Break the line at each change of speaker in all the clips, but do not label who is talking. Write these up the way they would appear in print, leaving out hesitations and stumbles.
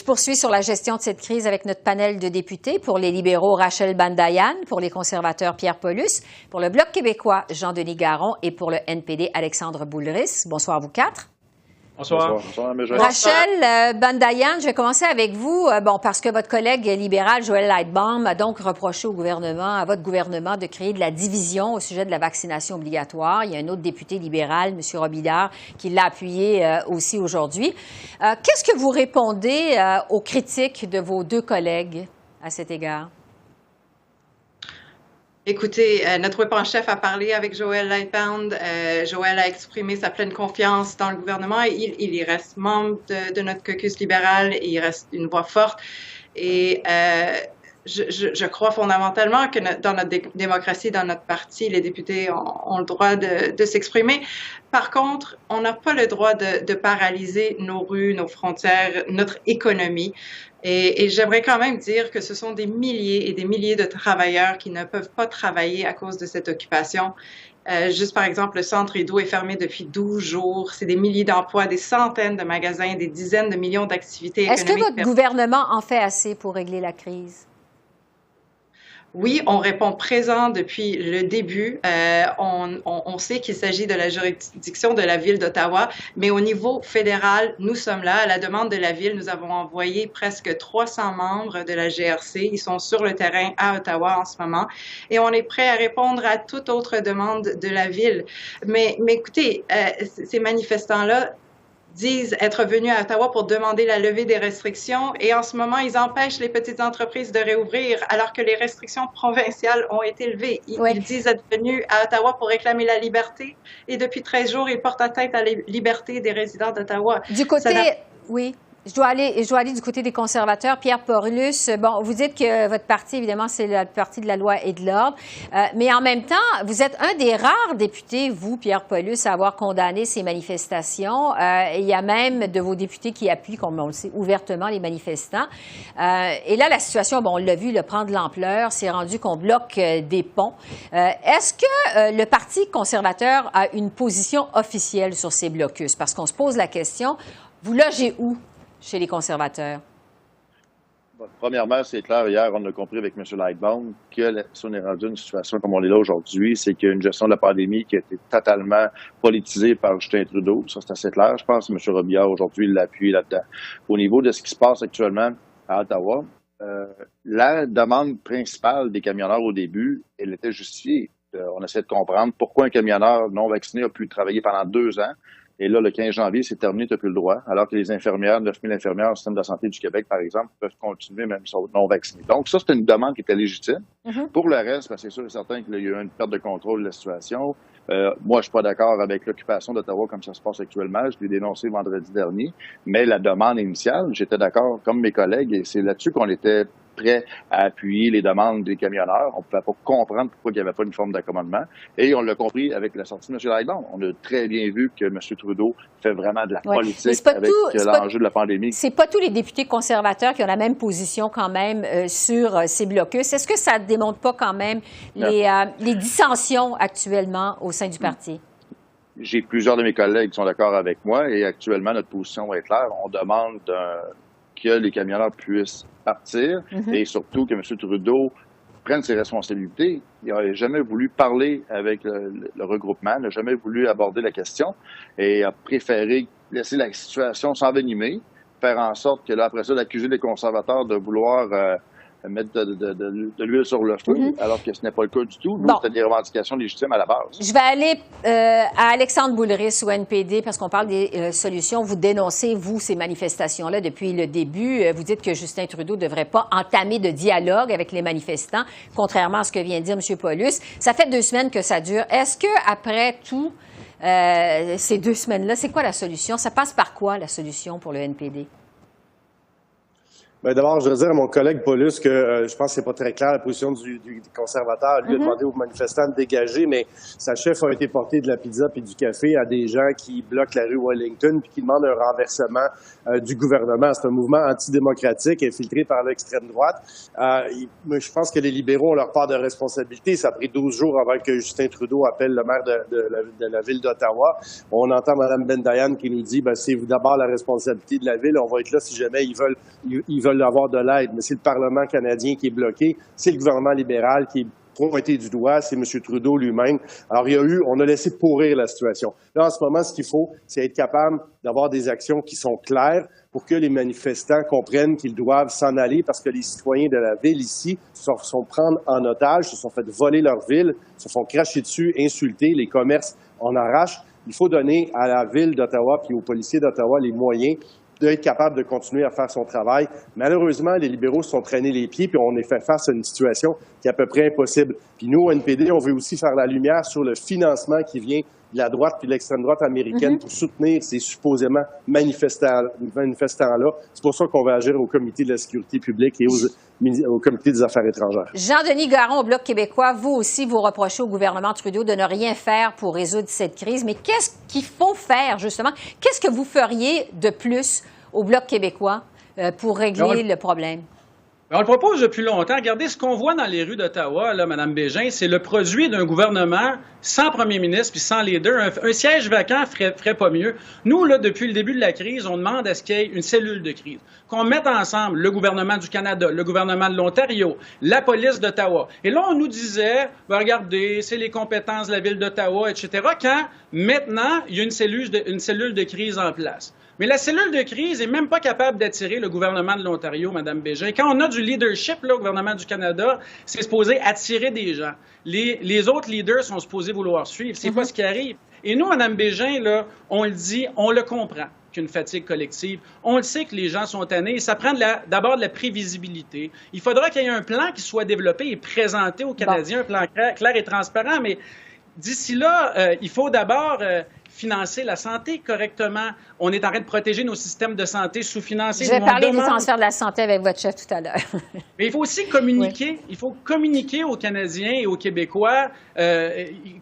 poursuis sur la gestion de cette crise avec notre panel de députés. Pour les libéraux, Rachel Bandayan. Pour les conservateurs, Pierre Paulus. Pour le Bloc québécois, Jean-Denis Garon. Et pour le NPD, Alexandre Boulris. Bonsoir à vous quatre.
Bonsoir.
Bonsoir,
Rachel Bandayan, je vais commencer avec vous. Parce que votre collègue libéral, Joël Lightbaum, a donc reproché à votre gouvernement, de créer de la division au sujet de la vaccination obligatoire. Il y a un autre député libéral, M. Robillard, qui l'a appuyé aussi aujourd'hui. Qu'est-ce que vous répondez aux critiques de vos deux collègues à cet égard?
Écoutez, notre whip en chef a parlé avec Joël Lightbaum. Joël a exprimé sa pleine confiance dans le gouvernement. Il reste membre de notre caucus libéral et il reste une voix forte. Et je crois fondamentalement que dans notre démocratie, dans notre parti, les députés ont le droit de s'exprimer. Par contre, on n'a pas le droit de paralyser nos rues, nos frontières, notre économie. Et j'aimerais quand même dire que ce sont des milliers et des milliers de travailleurs qui ne peuvent pas travailler à cause de cette occupation. Juste par exemple, le centre Rideau est fermé depuis 12 jours. C'est des milliers d'emplois, des centaines de magasins, des dizaines de millions d'activités économiques.
Est-ce que votre gouvernement en fait assez pour régler la crise?
Oui, on répond présent depuis le début. On sait qu'il s'agit de la juridiction de la Ville d'Ottawa, mais au niveau fédéral, nous sommes là. À la demande de la Ville, nous avons envoyé presque 300 membres de la GRC. Ils sont sur le terrain à Ottawa en ce moment et on est prêt à répondre à toute autre demande de la Ville. Mais écoutez, ces manifestants-là disent être venus à Ottawa pour demander la levée des restrictions et en ce moment, ils empêchent les petites entreprises de réouvrir alors que les restrictions provinciales ont été levées. Ils disent être venus à Ottawa pour réclamer la liberté et depuis 13 jours, ils portent atteinte à la liberté des résidents d'Ottawa.
Du côté, oui. Je dois aller du côté des conservateurs. Pierre Paulus, bon, vous dites que votre parti, évidemment, c'est le parti de la loi et de l'ordre, mais en même temps, vous êtes un des rares députés, vous, Pierre Paulus, à avoir condamné ces manifestations. Il y a même de vos députés qui appuient, comme on le sait, ouvertement les manifestants. Et là, la situation, bon, on l'a vu, prend de l'ampleur. C'est rendu qu'on bloque des ponts. Est-ce que le Parti conservateur a une position officielle sur ces blocus? Parce qu'on se pose la question, vous logez où chez les conservateurs?
Bon, premièrement, c'est clair, hier, on a compris avec M. Lightbaum que si on est rendu une situation comme on est là aujourd'hui, c'est qu'il y a une gestion de la pandémie qui a été totalement politisée par Justin Trudeau. Ça, c'est assez clair. Je pense que M. Robillard, aujourd'hui, l'appuie là-dedans. Au niveau de ce qui se passe actuellement à Ottawa, la demande principale des camionneurs au début, elle était justifiée. On essaie de comprendre pourquoi un camionneur non vacciné a pu travailler pendant 2 ans. Et là, le 15 janvier, c'est terminé, tu n'as plus le droit. Alors que les infirmières, 9000 infirmières au système de la santé du Québec, par exemple, peuvent continuer même si sont non vaccinés. Donc, ça, c'est une demande qui était légitime. Pour le reste, c'est sûr et certain qu'il y a eu une perte de contrôle de la situation. Moi, je suis pas d'accord avec l'occupation d'Ottawa comme ça se passe actuellement. Je l'ai dénoncé vendredi dernier. Mais la demande initiale, j'étais d'accord comme mes collègues et c'est là-dessus qu'on était prêt à appuyer les demandes des camionneurs. On ne pouvait pas comprendre pourquoi il n'y avait pas une forme d'accommodement. Et on l'a compris avec la sortie de M. Lightbaum. On a très bien vu que M. Trudeau fait vraiment de la politique avec l'enjeu de la pandémie.
C'est pas tous les députés conservateurs qui ont la même position quand même sur ces blocus. Est-ce que ça ne démontre pas quand même les dissensions actuellement au sein du parti?
J'ai plusieurs de mes collègues qui sont d'accord avec moi et actuellement, notre position est claire. On demande que les camionneurs puissent partir et surtout que M. Trudeau prenne ses responsabilités. Il n'a jamais voulu parler avec le regroupement, n'a jamais voulu aborder la question et a préféré laisser la situation s'envenimer, faire en sorte que là, après ça, d'accuser les conservateurs de vouloir mettre de l'huile sur le feu, alors que ce n'est pas le cas du tout. Nous, c'était des revendications légitimes à la base.
Je vais aller à Alexandre Boulris au NPD, parce qu'on parle des solutions. Vous dénoncez, vous, ces manifestations-là depuis le début. Vous dites que Justin Trudeau ne devrait pas entamer de dialogue avec les manifestants, contrairement à ce que vient de dire M. Paulus. Ça fait 2 semaines que ça dure. Est-ce que après tout, ces 2 semaines-là, c'est quoi la solution? Ça passe par quoi, la solution pour le NPD?
Ben d'abord, je voudrais dire à mon collègue Paulus que je pense que c'est pas très clair la position du conservateur. Lui a demandé aux manifestants de dégager, mais sa chef a été portée de la pizza puis du café à des gens qui bloquent la rue Wellington puis qui demandent un renversement du gouvernement. C'est un mouvement antidémocratique infiltré par l'extrême droite. Je pense que les libéraux ont leur part de responsabilité. Ça a pris 12 jours avant que Justin Trudeau appelle le maire de la ville d'Ottawa. On entend Mme Bendayan qui nous dit c'est d'abord la responsabilité de la ville. On va être là si jamais ils veulent avoir de l'aide, mais c'est le Parlement canadien qui est bloqué, c'est le gouvernement libéral qui est pointé du doigt, c'est M. Trudeau lui-même. Alors, on a laissé pourrir la situation. Là, en ce moment, ce qu'il faut, c'est être capable d'avoir des actions qui sont claires pour que les manifestants comprennent qu'ils doivent s'en aller parce que les citoyens de la ville ici se sont pris en otage, se sont fait voler leur ville, se font cracher dessus, insulter, les commerces en arrachent. Il faut donner à la ville d'Ottawa puis aux policiers d'Ottawa les moyens d'être capable de continuer à faire son travail. Malheureusement, les libéraux se sont traînés les pieds, puis on est fait face à une situation qui est à peu près impossible. Puis nous, au NPD, on veut aussi faire la lumière sur le financement qui vient de la droite puis de l'extrême droite américaine pour soutenir ces supposément manifestants-là. C'est pour ça qu'on va agir au Comité de la sécurité publique et au Comité des affaires étrangères.
Jean-Denis Garon, au Bloc québécois, vous aussi, vous reprochez au gouvernement Trudeau de ne rien faire pour résoudre cette crise. Mais qu'est-ce qu'il faut faire, justement? Qu'est-ce que vous feriez de plus au Bloc québécois pour régler le problème?
On le propose depuis longtemps. Regardez ce qu'on voit dans les rues d'Ottawa, là, Mme Bégin, c'est le produit d'un gouvernement sans premier ministre puis sans leader. Un siège vacant ferait pas mieux. Nous, là, depuis le début de la crise, on demande à ce qu'il y ait une cellule de crise. Qu'on mette ensemble le gouvernement du Canada, le gouvernement de l'Ontario, la police d'Ottawa. Et là, on nous disait, regardez, c'est les compétences de la ville d'Ottawa, etc., quand maintenant, il y a une cellule de crise en place. Mais la cellule de crise n'est même pas capable d'attirer le gouvernement de l'Ontario, Mme Bégin. Quand on a du leadership, là, au gouvernement du Canada, c'est supposé attirer des gens. Les autres leaders sont supposés vouloir suivre. C'est pas ce qui arrive. Et nous, Mme Bégin, là, on le dit, on le comprend qu'une fatigue collective. On le sait que les gens sont tannés. Ça prend d'abord de la prévisibilité. Il faudra qu'il y ait un plan qui soit développé et présenté aux Canadiens, un plan clair et transparent. Mais d'ici là, il faut d'abord financer la santé correctement. On est en train de protéger nos systèmes de santé sous-financés.
Je vais parler du transfert de la santé avec votre chef tout à l'heure.
Mais il faut aussi communiquer. Il faut communiquer aux Canadiens et aux Québécois,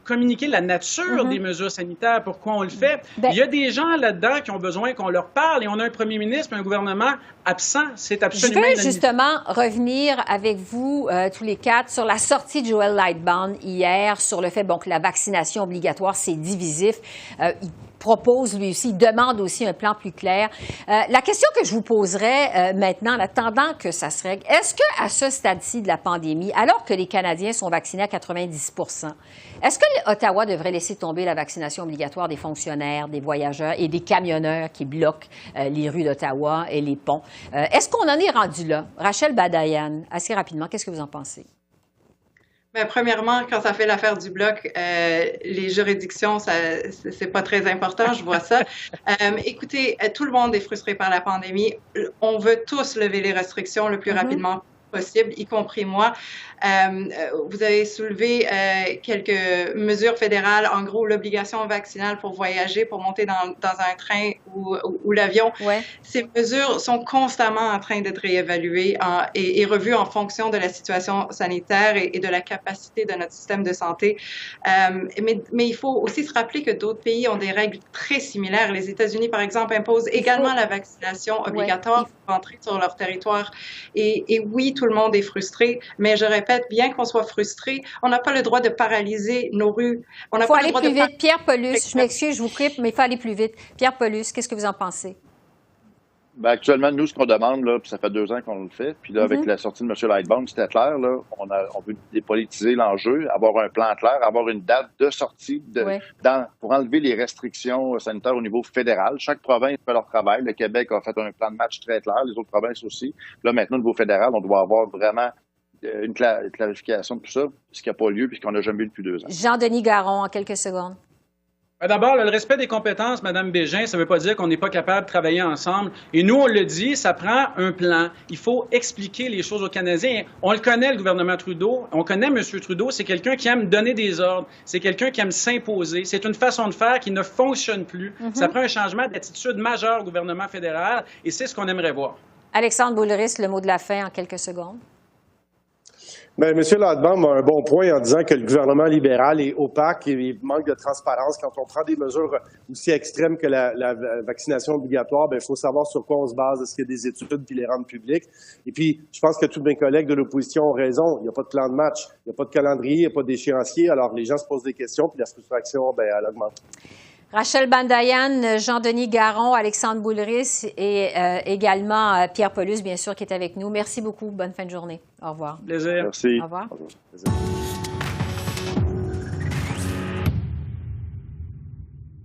communiquer la nature des mesures sanitaires, pourquoi on le fait. Il y a des gens là-dedans qui ont besoin qu'on leur parle et on a un premier ministre et un gouvernement absent. C'est absolument
inadmissible. Je veux justement revenir avec vous, tous les quatre, sur la sortie de Joel Lightbound hier, sur le fait que la vaccination obligatoire, c'est divisif. Il propose, lui aussi, il demande aussi un plan plus clair. La question que je vous poserais maintenant, en attendant que ça se règle, est-ce qu'à ce stade-ci de la pandémie, alors que les Canadiens sont vaccinés à 90 % est-ce que Ottawa devrait laisser tomber la vaccination obligatoire des fonctionnaires, des voyageurs et des camionneurs qui bloquent les rues d'Ottawa et les ponts? Est-ce qu'on en est rendu là? Rachel Badayan, assez rapidement, qu'est-ce que vous en pensez?
Bien, premièrement, quand ça fait l'affaire du Bloc, les juridictions, c'est pas très important, je vois ça. Écoutez, tout le monde est frustré par la pandémie. On veut tous lever les restrictions le plus rapidement possible, y compris moi. Vous avez soulevé quelques mesures fédérales, en gros l'obligation vaccinale pour voyager, pour monter dans un train ou l'avion. Ouais. Ces mesures sont constamment en train d'être réévaluées et revues en fonction de la situation sanitaire et de la capacité de notre système de santé. Mais il faut aussi se rappeler que d'autres pays ont des règles très similaires. Les États-Unis, par exemple, imposent également la vaccination obligatoire pour entrer sur leur territoire. Et oui, tout le monde est frustré, mais je répète, bien qu'on soit frustré, on n'a pas le droit de paralyser nos rues.
Il faut aller plus vite. Pierre Paulus, je m'excuse, je vous coupe, mais il faut aller plus vite. Pierre Paulus, qu'est-ce que vous en pensez?
Ben, actuellement, nous, ce qu'on demande, là, puis ça fait 2 ans qu'on le fait, puis là, avec la sortie de M. Lightbound, c'était clair, là, on veut dépolitiser l'enjeu, avoir un plan clair, avoir une date de sortie pour enlever les restrictions sanitaires au niveau fédéral. Chaque province fait leur travail. Le Québec a fait un plan de match très clair, les autres provinces aussi. Là, maintenant, au niveau fédéral, on doit avoir vraiment une clarification de tout ça, ce qui n'a pas lieu puisqu'on n'a jamais eu depuis 2 ans.
Jean-Denis Garon, en quelques secondes.
D'abord, le respect des compétences, Mme Bégin, ça ne veut pas dire qu'on n'est pas capable de travailler ensemble. Et nous, on le dit, ça prend un plan. Il faut expliquer les choses aux Canadiens. On le connaît, le gouvernement Trudeau. On connaît M. Trudeau. C'est quelqu'un qui aime donner des ordres. C'est quelqu'un qui aime s'imposer. C'est une façon de faire qui ne fonctionne plus. Ça prend un changement d'attitude majeur au gouvernement fédéral et c'est ce qu'on aimerait voir.
Alexandre Boulris, le mot de la fin en quelques secondes.
Bien, M. Ladbaum a un bon point en disant que le gouvernement libéral est opaque et il manque de transparence. Quand on prend des mesures aussi extrêmes que la vaccination obligatoire, bien, il faut savoir sur quoi on se base. Est-ce qu'il y a des études qui les rendent publiques? Et puis, je pense que tous mes collègues de l'opposition ont raison. Il n'y a pas de plan de match, il n'y a pas de calendrier, il n'y a pas d'échéancier. Alors, les gens se posent des questions, puis la frustration, bien, elle augmente.
Rachel Bandayan, Jean-Denis Garon, Alexandre Boulris et également Pierre Paulus, bien sûr, qui est avec nous. Merci beaucoup. Bonne fin de journée. Au revoir.
Plaisir.
Merci.
Au revoir.
Plaisir.